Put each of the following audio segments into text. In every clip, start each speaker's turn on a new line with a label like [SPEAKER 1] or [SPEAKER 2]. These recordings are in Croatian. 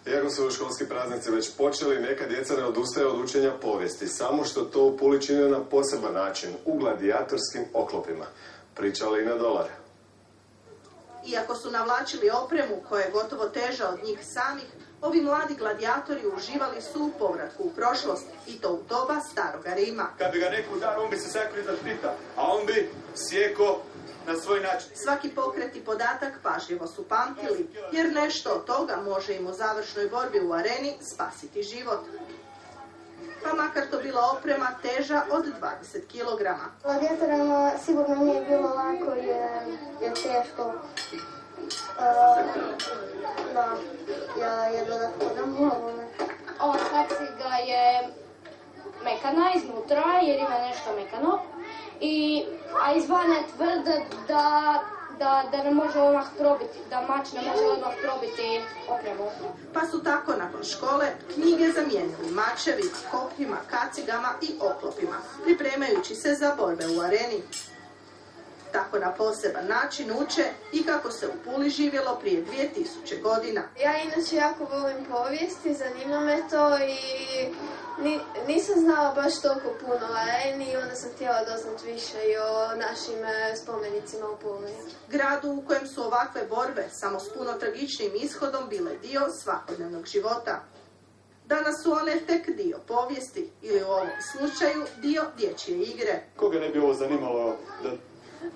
[SPEAKER 1] Iako su školski praznici već počeli, neka djeca ne odustaju od učenja povijesti, samo što to u Puli čine na poseban način, u gladijatorskim oklopima. Priča Lina Dolar.
[SPEAKER 2] Iako su navlačili opremu koja je gotovo teža od njih samih, ovi mladi gladijatori uživali su u povratku u prošlost, i to u doba staroga Rima.
[SPEAKER 3] Kad bi ga neko udario, on bi se sekao iza štita, a on bi sjeko na svoj način.
[SPEAKER 2] Svaki pokret i podatak pažljivo su pamtili, jer nešto od toga može im u završnoj borbi u areni spasiti život. Pa makar to bila oprema teža od 20 kg.
[SPEAKER 4] Gladijatorima sigurno nije bilo lako jer teško. Ja jedva da hodam glavu.
[SPEAKER 5] Ova kaciga je mekana iznutra jer ima nešto mekano, a izvana je tvrda da ne može odmah probiti, da mač ne može odmah probiti opremu.
[SPEAKER 2] Pa su tako nakon škole knjige zamijenili mačevi, kopljima, kacigama i oklopima, pripremajući se za borbe u areni. Tako na poseban način uče i kako se u Puli živjelo prije 2000 godina.
[SPEAKER 4] Ja inače jako volim povijesti, zanima me to i nisam znala baš toliko puno o areni i onda sam htjela doznati više i o našim spomenicima u Puli.
[SPEAKER 2] Gradu u kojem su ovakve borbe samo s puno tragičnim ishodom bile dio svakodnevnog života. Danas su one tek dio povijesti ili u ovom slučaju dio dječje igre.
[SPEAKER 3] Koga ne bi ovo zanimalo da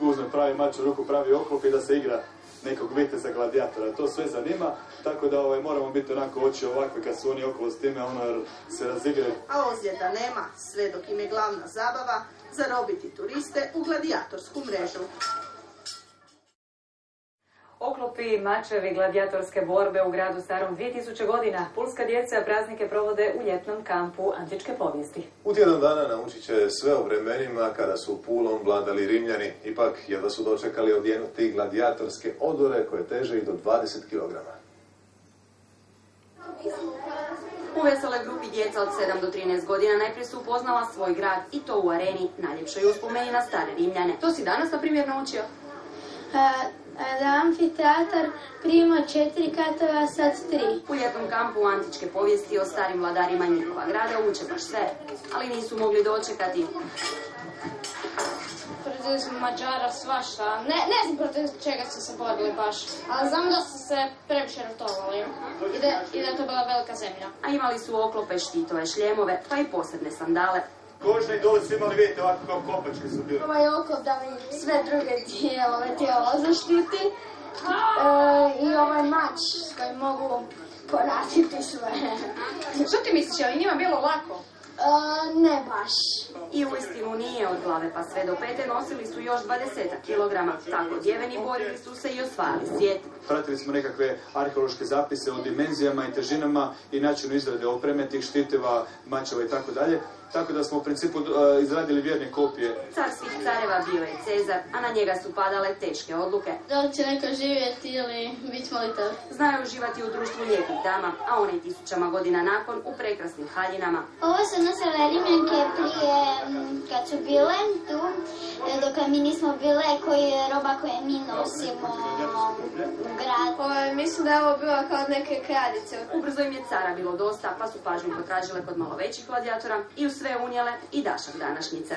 [SPEAKER 3] uzme pravi mač u ruku, pravi oklop i da se igra nekog viteza gladijatora. To sve zanima, tako da moramo biti onako oči ovakve kad su oni okolo s time, jer se razigre.
[SPEAKER 2] A ozljeda nema, sve dok im je glavna zabava zarobiti turiste u gladijatorsku mrežu.
[SPEAKER 6] Oklopi, mačevi, gladijatorske borbe u gradu starom 2000 godina. Pulska djeca praznike provode u ljetnom kampu antičke povijesti.
[SPEAKER 1] U tjedan dana naučit će sve o vremenima kada su Pulom vladali Rimljani. Ipak, jedva su dočekali odjenuti gladijatorske odore koje teže i do 20 kg.
[SPEAKER 7] U veseloj grupi djeca od 7 do 13 godina najprije su upoznala svoj grad i to u areni, najljepšoj uspomeni na stare Rimljane. To si danas, na primjer, naučio?
[SPEAKER 5] Da amfiteatar prima 4 katova, a sad 3.
[SPEAKER 7] U ljetnom kampu antičke povijesti o starim vladarima njihova grada uče baš sve, ali nisu mogli dočekati.
[SPEAKER 5] Protiv Mađara svašta. Ne znam protiv čega su se borili baš, ali znam da su se previše ratovali i da je to bila velika zemlja.
[SPEAKER 7] A imali su oklope, štitove, šljemove, pa i posebne sandale.
[SPEAKER 3] Kožni dole su imali, vidite, ovako kao kopačke su bili.
[SPEAKER 5] Ovaj oklop da mi sve druge dijelove tijela zaštiti i ovaj mač s kojim mogu poratiti sve.
[SPEAKER 7] Što ti misliš, je li njima bilo lako?
[SPEAKER 5] Ne baš.
[SPEAKER 7] I uistinu nije, od glave pa sve do pete nosili su još 20 kilograma. Tako odjeveni borili su se i osvajali svijet.
[SPEAKER 3] Pratili smo nekakve arheološke zapise o dimenzijama i težinama i načinu izrade opreme, tih štitiva, mačeva i tako dalje. Tako da smo u principu izradili vjerne kopije.
[SPEAKER 7] Car svih careva bio je Cezar, a na njega su padale teške odluke.
[SPEAKER 5] Da li će neko živjeti ili bit molitav?
[SPEAKER 7] Znaju uživati u društvu lijepih dama, a one tisućama godina nakon u prekrasnim haljinama.
[SPEAKER 4] Ovo su nosile Rimljanke prije kad su bile tu, dok mi nismo bile, koji je roba koje mi nosimo u grad.
[SPEAKER 5] Mislim da je ovo bilo kao neke kraljice.
[SPEAKER 7] Ubrzo im je cara bilo dosta, pa su pažnju potražile kod malo većih gladijatora i u sve unijele i dašak današnjice.